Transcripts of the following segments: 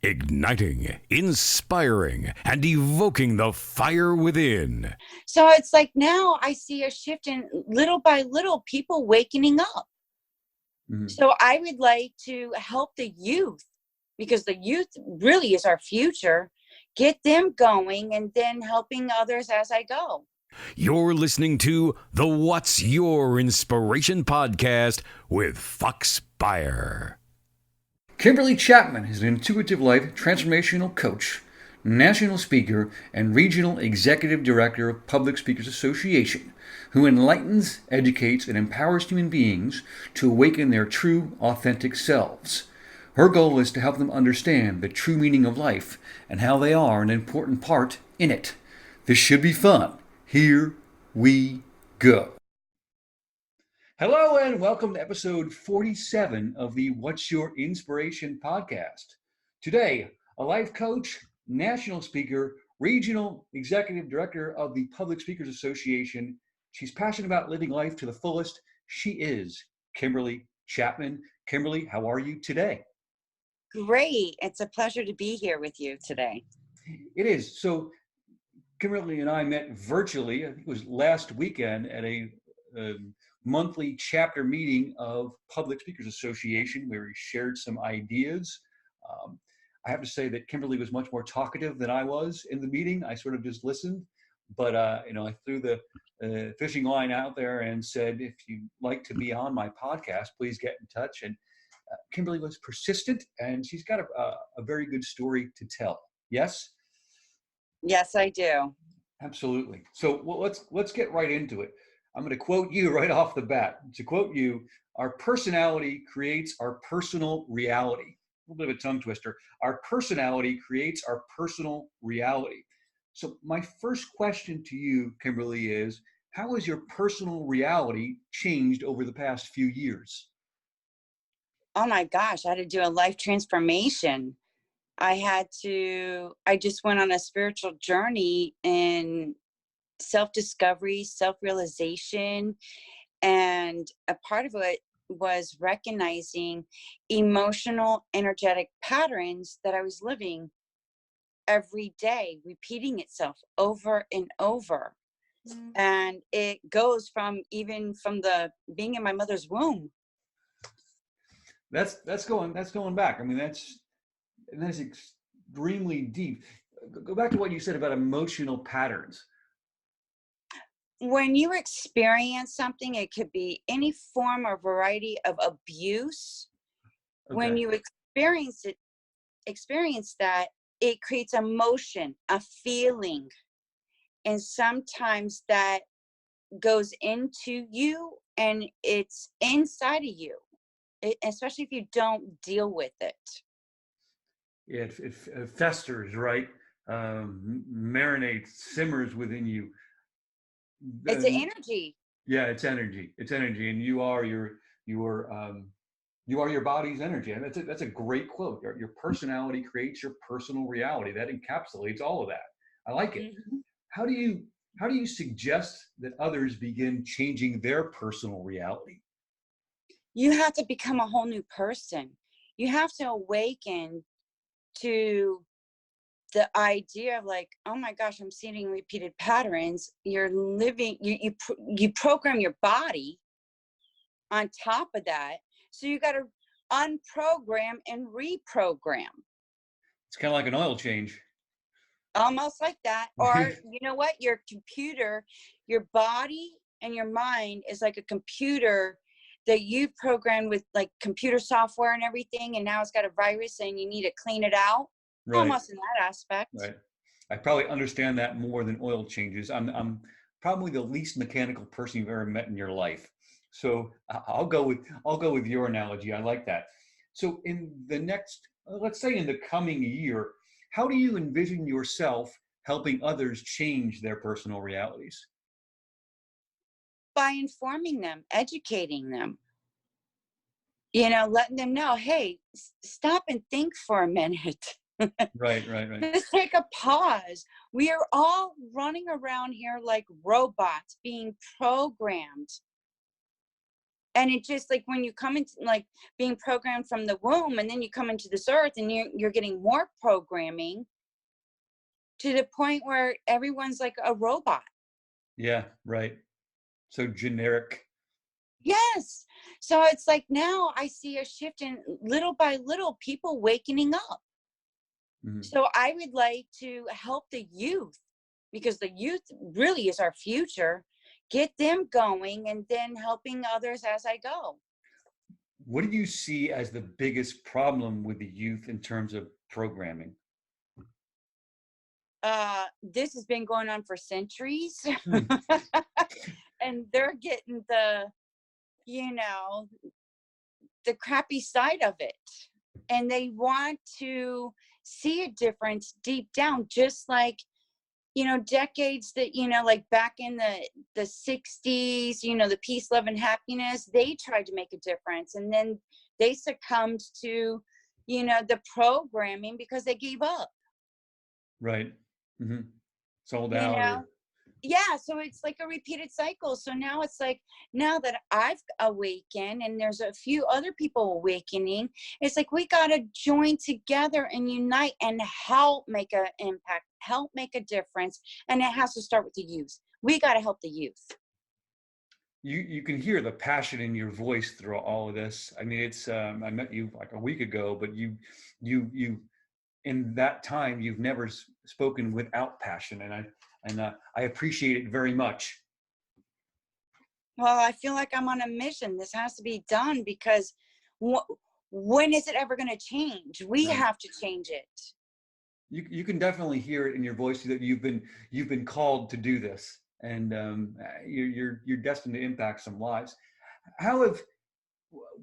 Igniting, inspiring, and evoking the fire within. So it's like now I see a shift in little by little people wakening up. Mm-hmm. So I would like to help the youth, because the youth really is our future, get them going and then helping others as I go. You're listening to the What's Your Inspiration podcast with Fox Beyer. Kimberley Chapman is an intuitive life transformational coach, national speaker, and regional executive director of Public Speakers Association, who enlightens, educates, and empowers human beings to awaken their true, authentic selves. Her goal is to help them understand the true meaning of life and how they are an important part in it. This should be fun. Here we go. Hello and welcome to episode 47 of the What's Your Inspiration podcast. Today, a life coach, national speaker, regional executive director of the Public Speakers Association. She's passionate about living life to the fullest. She is Kimberley Chapman. Kimberley, how are you today? Great. It's a pleasure to be here with you today. It is. So Kimberley and I met virtually, I think it was last weekend, at a monthly chapter meeting of Public Speakers Association where we shared some ideas. I have to say that Kimberley was much more talkative than I was in the meeting. I sort of just listened, but I threw the fishing line out there and said, if you'd like to be on my podcast, please get in touch. And Kimberley was persistent, and she's got a very good story to tell. Yes? Yes, I do. Absolutely. So let's get right into it. I'm going to quote you right off the bat. To quote you, our personality creates our personal reality. A little bit of a tongue twister. Our personality creates our personal reality. So my first question to you, Kimberley, is how has your personal reality changed over the past few years? Oh my gosh, I had to do a life transformation. I just went on a spiritual journey in self-discovery, self-realization, and a part of it was recognizing emotional, energetic patterns that I was living every day, repeating itself over and over. And it goes from the being in my mother's womb. That's going back. I mean, that's extremely deep. Go back to what you said about emotional patterns. When you experience something, it could be any form or variety of abuse. Okay. When you experience that, it creates emotion, a feeling. And sometimes that goes into you and it's inside of you, especially if you don't deal with it. Yeah, it festers, right? Marinates, simmers within you. It's an energy. Yeah, it's energy. It's energy, and you are your body's energy. And that's a great quote. Your personality creates your personal reality. That encapsulates all of that. I like it. Mm-hmm. How do you suggest that others begin changing their personal reality? You have to become a whole new person. You have to awaken to the idea of like, oh my gosh, I'm seeing repeated patterns. You're living, you program your body on top of that. So you got to unprogram and reprogram. It's kind of like an oil change. Almost like that. Or you know what? Your computer, your body and your mind is like a computer that you've programmed with like computer software and everything. And now it's got a virus and you need to clean it out. Right. Almost in that aspect. Right. I probably understand that more than oil changes. I'm probably the least mechanical person you've ever met in your life. So I'll go with your analogy. I like that. So in the next, let's say in the coming year, how do you envision yourself helping others change their personal realities? By informing them, educating them, letting them know, hey, stop and think for a minute. Right. Just take a pause. We are all running around here like robots being programmed. And it just like when you come into like being programmed from the womb, and then you come into this earth and you're getting more programming to the point where everyone's like a robot. Yeah, right. So generic. Yes. So it's like now I see a shift in little by little people wakening up. Mhm. So I would like to help the youth, because the youth really is our future, get them going, and then helping others as I go. What do you see as the biggest problem with the youth in terms of programming? This has been going on for centuries. Hmm. And they're getting the, you know, the crappy side of it. And they want to see a difference deep down, just like, decades that, like back in the 60s, the peace, love, and happiness, they tried to make a difference. And then they succumbed to, the programming because they gave up, Right. Hmm. Sold you out know? or Yeah, so it's like a repeated cycle. So now it's like, now that I've awakened and there's a few other people awakening, it's like we got to join together and unite and help make an impact, help make a difference. And it has to start with the youth. We got to help the youth. you can hear the passion in your voice through all of this. I mean, it's I met you like a week ago, but you in that time you've never spoken without passion, and I appreciate it very much. Well, I feel like I'm on a mission. This has to be done because when is it ever going to change? We Right. have to change it. You can definitely hear it in your voice that you've been called to do this, and you're destined to impact some lives. How have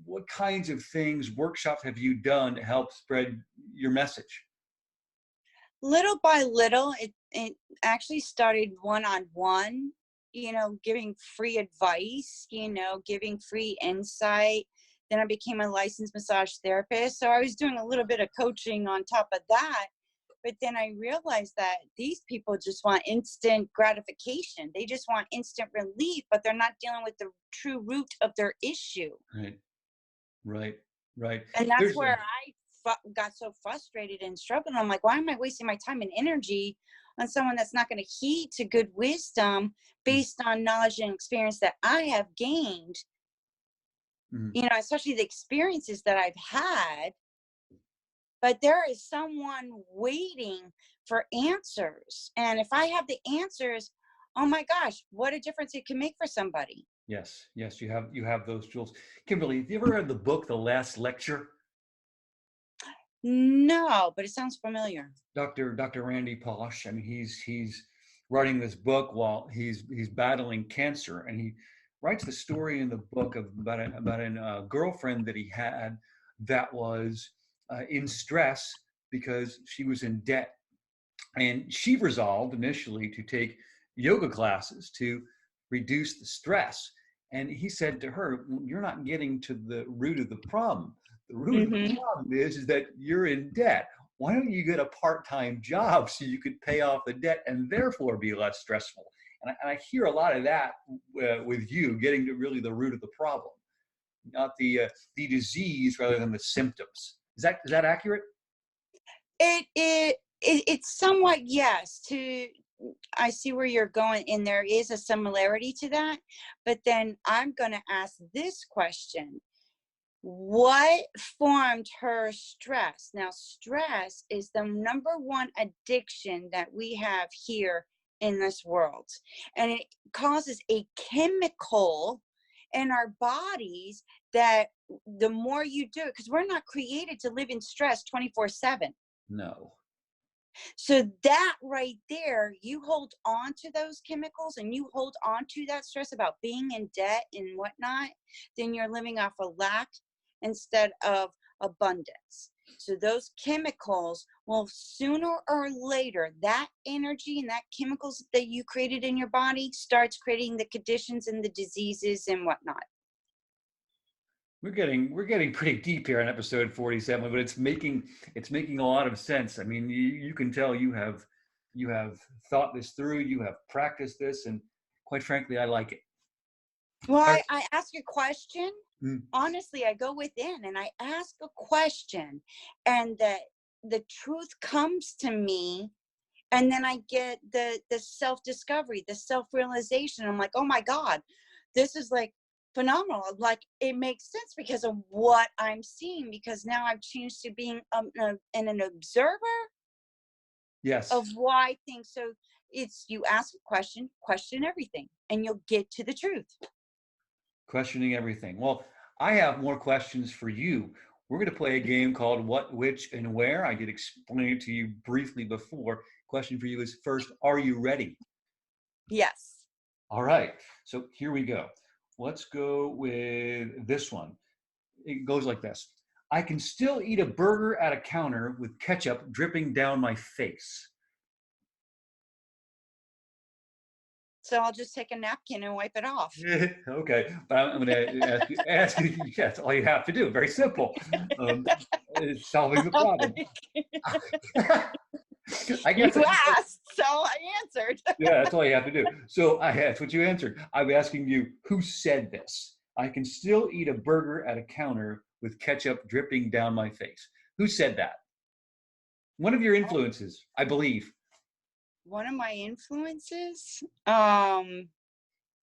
what kinds of things, workshops have you done to help spread your message? Little by little, it actually started one-on-one, giving free advice, giving free insight. Then I became a licensed massage therapist. So I was doing a little bit of coaching on top of that. But then I realized that these people just want instant gratification. They just want instant relief, but they're not dealing with the true root of their issue. Right, right, right. And that's There's where I got so frustrated and struggled. I'm like, why am I wasting my time and energy on someone that's not going to heed to good wisdom based on knowledge and experience that I have gained, mm-hmm. Especially the experiences that I've had. But there is someone waiting for answers. And if I have the answers, oh my gosh, what a difference it can make for somebody. Yes, yes, you have those tools. Kimberly, have you ever read the book The Last Lecture? No, but it sounds familiar. Dr. Randy Pausch. I mean, he's writing this book while he's battling cancer, and he writes the story in the book of about a girlfriend that he had that was in stress because she was in debt, and she resolved initially to take yoga classes to reduce the stress. And he said to her, "Well, you're not getting to the root of the problem. The root of the problem is that you're in debt. Why don't you get a part-time job so you could pay off the debt and therefore be less stressful?" And I hear a lot of that with you, getting to really the root of the problem, not the disease rather than the symptoms. Is that accurate? It's somewhat, yes. I see where you're going, and there is a similarity to that. But then I'm going to ask this question: what formed her stress? Now, stress is the number one addiction that we have here in this world, and it causes a chemical in our bodies that the more you do it, because we're not created to live in stress 24/7. No. So that right there, you hold on to those chemicals and you hold on to that stress about being in debt and whatnot, then you're living off of lack instead of abundance. So those chemicals will sooner or later, that energy and that chemicals that you created in your body starts creating the conditions and the diseases and whatnot. We're getting pretty deep here on episode 47, but it's making a lot of sense. I mean, you can tell you have thought this through, you have practiced this, and quite frankly, I like it. Well, Our- I ask a question Honestly, I go within and I ask a question, and the truth comes to me, and then I get the self-discovery, the self-realization. I'm like, oh my God, this is like phenomenal. Like, it makes sense because of what I'm seeing, because now I've changed to being an observer Yes. of why things. So it's, you ask a question everything, and you'll get to the truth. Questioning everything. Well, I have more questions for you. We're going to play a game called What, Which, and Where. I did explain it to you briefly before. Question for you is, first, are you ready? Yes. All right. So here we go. Let's go with this one. It goes like this. I can still eat a burger at a counter with ketchup dripping down my face. So I'll just take a napkin and wipe it off. Okay, but I'm going to ask you, yeah, that's all you have to do. Very simple. It's solving the problem. I guess You asked, so I answered. yeah, that's all you have to do. So that's what you answered. I'm asking you, who said this? I can still eat a burger at a counter with ketchup dripping down my face. Who said that? One of your influences, I believe. One of my influences? Oh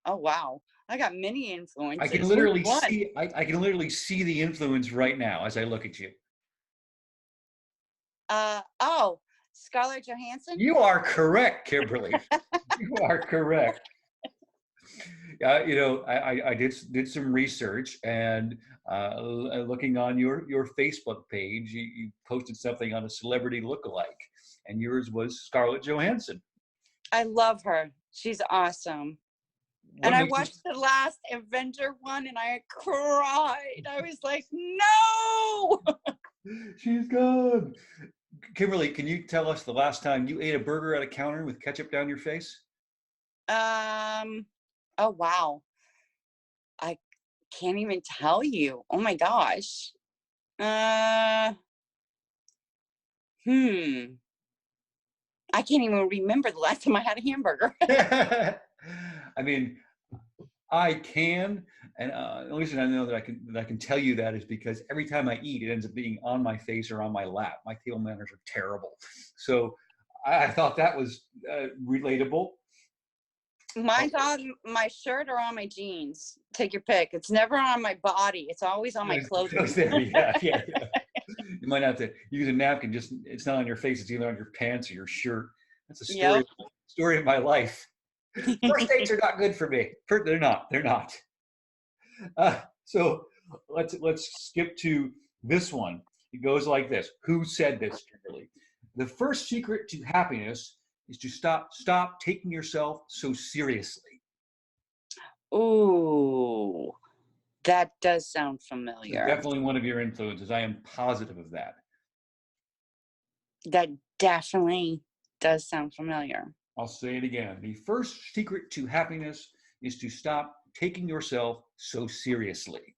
wow, I got many influences. I can literally see. I can literally see the influence right now as I look at you. Oh, Scarlett Johansson. You are correct, Kimberly. You are correct. I did some research, and looking on your Facebook page, you posted something on a celebrity lookalike, and yours was Scarlett Johansson. I love her. She's awesome. What And I makes watched the last Avenger one, and I cried. I was like, no. She's gone. Kimberly, can you tell us the last time you ate a burger at a counter with ketchup down your face? Oh wow, I can't even tell you. Oh my gosh. Hmm. I can't even remember the last time I had a hamburger. I mean, I can, and the only reason I know that I can tell you that is because every time I eat, it ends up being on my face or on my lap. My table manners are terrible, so I thought that was relatable. Mine's on my shirt or on my jeans. Take your pick. It's never on my body. It's always on my clothing. There, yeah. You might have to use a napkin. Just it's not on your face. It's either on your pants or your shirt. That's a story of my life. First dates are not good for me. They're not. They're not. So let's skip to this one. It goes like this. Who said this, Kimberly? The first secret to happiness is to stop taking yourself so seriously. Ooh, that does sound familiar. Definitely one of your influences. I am positive of that. That definitely does sound familiar. I'll say it again. The first secret to happiness is to stop taking yourself so seriously.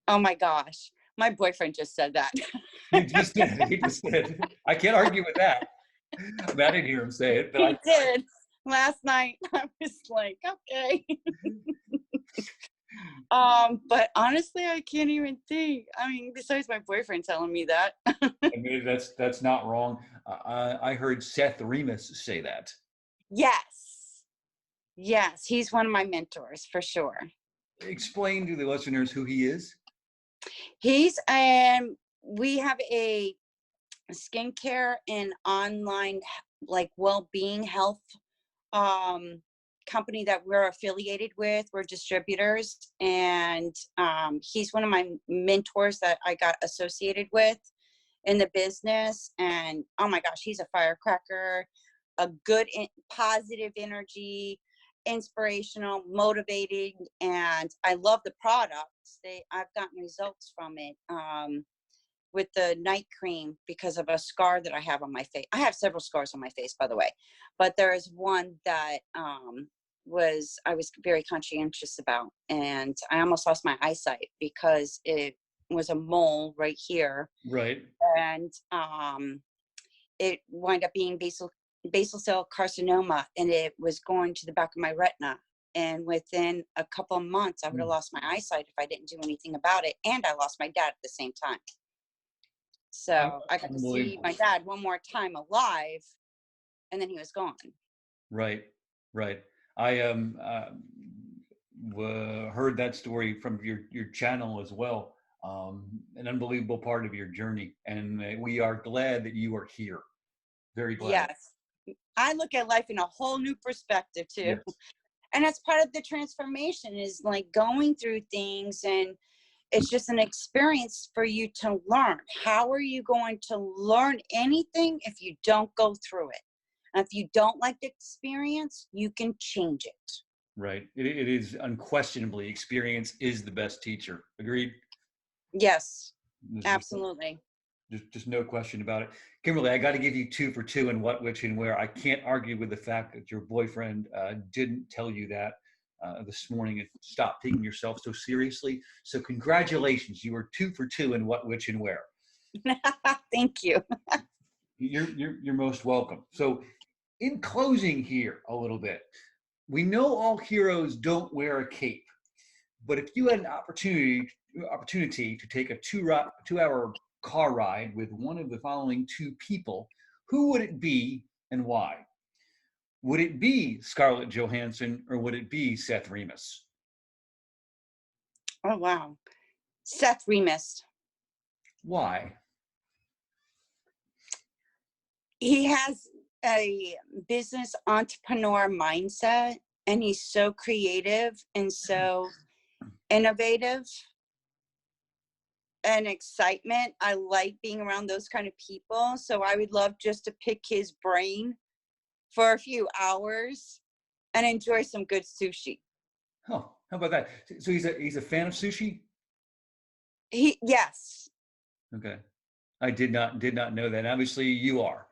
Oh my gosh. My boyfriend just said that. He just did. He just did. I can't argue with that. I didn't hear him say it, but He did. Last night, I was like, okay. But honestly, I can't even think. I mean, besides my boyfriend telling me that. I mean, that's not wrong. I heard Seth Remus say that. Yes, he's one of my mentors for sure. Explain to the listeners who he is. He's we have a skincare and online like well-being health company that we're affiliated with. We're distributors, and he's one of my mentors that I got associated with in the business. And oh my gosh, he's a firecracker, a good positive energy, inspirational, motivating, and I love the products. I've gotten results from it with the night cream because of a scar that I have on my face. I have several scars on my face, by the way, but there is one that I was very conscientious about, and I almost lost my eyesight because it was a mole right here. Right. And it wound up being basal cell carcinoma, and it was going to the back of my retina. And within a couple of months, I would have lost my eyesight if I didn't do anything about it. And I lost my dad at the same time. So I got to see my dad one more time alive, and then he was gone. Right, right. I heard that story from your channel as well. An unbelievable part of your journey, and we are glad that you are here. Very glad. Yes, I look at life in a whole new perspective too. Yes. And that's part of the transformation, is like going through things, and it's just an experience for you to learn. How are you going to learn anything if you don't go through it? And if you don't like the experience, you can change it. Right. It is unquestionably, experience is the best teacher. Agreed? Yes, There's absolutely. just no question about it. Kimberly, I got to give you 2 for 2 in what, which, and where. I can't argue with the fact that your boyfriend didn't tell you that this morning and stop taking yourself so seriously. So congratulations. You were 2 for 2 in what, which, and where. Thank you. You're most welcome. So in closing here a little bit, we know all heroes don't wear a cape, but if you had an opportunity to take a 2-hour car ride with one of the following 2 people, who would it be and why? Would it be Scarlett Johansson or would it be Seth Remus? Oh, wow. Seth Remus. Why? He has a business entrepreneur mindset, and he's so creative and so innovative and excitement. I like being around those kind of people. So I would love just to pick his brain for a few hours and enjoy some good sushi. Oh, how about that? So he's a fan of sushi? Yes. Okay. I did not know that. Obviously you are.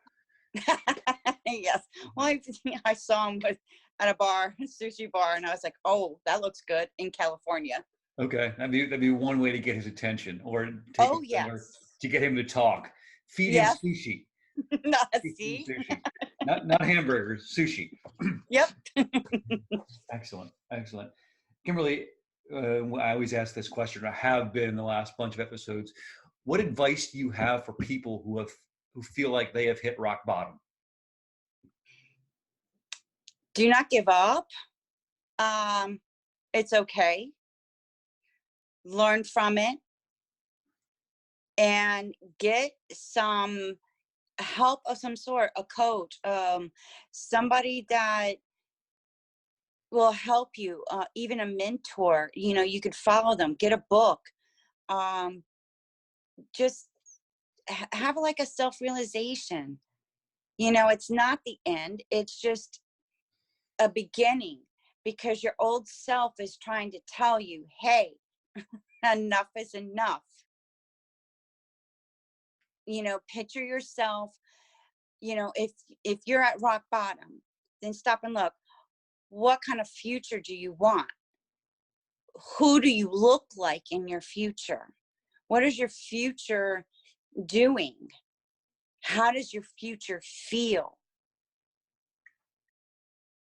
Yes. Well, I saw him at a bar, a sushi bar, and I was like, "Oh, that looks good," in California. Okay, that'd be one way to get his attention, or take Oh, him somewhere yes. to get him to talk. Feed him Yes. sushi. See? Sushi. Not hamburgers, sushi. Yep. Excellent, excellent. Kimberly, I always ask this question. I have been in the last bunch of episodes. What advice do you have for people who feel like they have hit rock bottom? Do not give up. It's okay. Learn from it and get some help of some sort, a coach, somebody that will help you, even a mentor. You could follow them, get a book, just have like a self-realization. It's not the end, it's just a beginning, because your old self is trying to tell you, hey, enough is enough. Picture yourself, if you're at rock bottom, then stop and look. What kind of future do you want? Who do you look like in your future? What is your future doing? How does your future feel?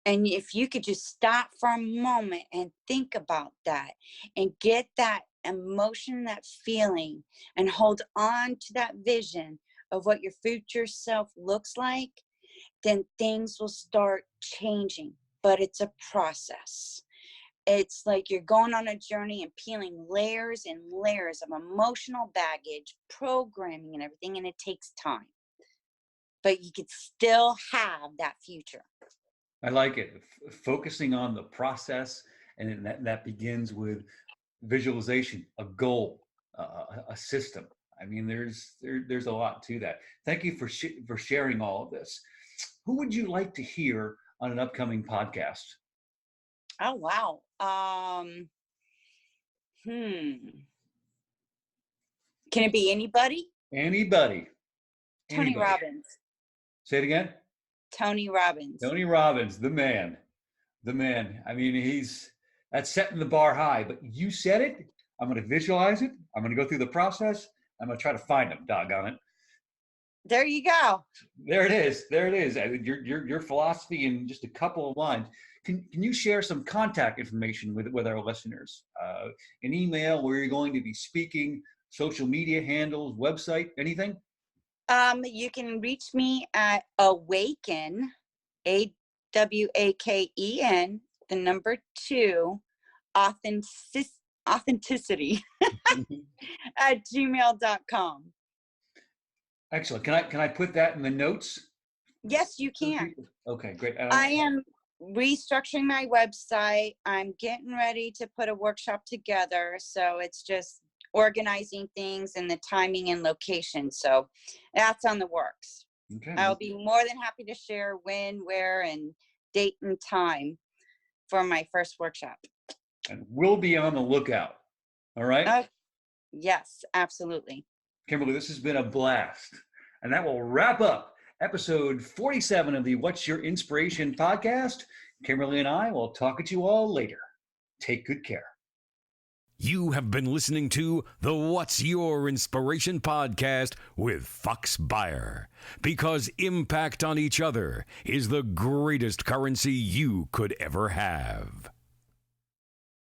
And if you could just stop for a moment and think about that and get that emotion, that feeling, and hold on to that vision of what your future self looks like, then things will start changing. But it's a process. It's like you're going on a journey and peeling layers and layers of emotional baggage, programming, and everything, and it takes time. But you could still have that future. I like it. Focusing on the process, and that begins with visualization, a goal, a system. I mean, there's a lot to that. Thank you for sharing all of this. Who would you like to hear on an upcoming podcast? Oh, wow. Can it be anybody? Anybody. Tony Robbins. Say it again. Tony Robbins. Tony Robbins, the man. The man. I mean, that's setting the bar high, but you said it. I'm going to visualize it. I'm going to go through the process. I'm going to try to find him, doggone it. There you go. There it is. There it is. Your philosophy in just a couple of lines. Can you share some contact information with our listeners? An email, where you're going to be speaking, social media handles, website, anything? You can reach me at awaken, AWAKEN, the number 2, authenticity at gmail.com. Excellent. Can I put that in the notes? Yes, you can. Okay, great. I am restructuring my website. I'm getting ready to put a workshop together. So it's just organizing things and the timing and location. So that's on the works. Okay. I'll be more than happy to share when, where, and date and time for my first workshop. And we'll be on the lookout. All right? Yes, absolutely. Kimberly, this has been a blast. And that will wrap up episode 47 of the What's Your Inspiration podcast. Kimberly and I will talk to you all later. Take good care. You have been listening to the What's Your Inspiration podcast with Fox Beyer, because impact on each other is the greatest currency you could ever have.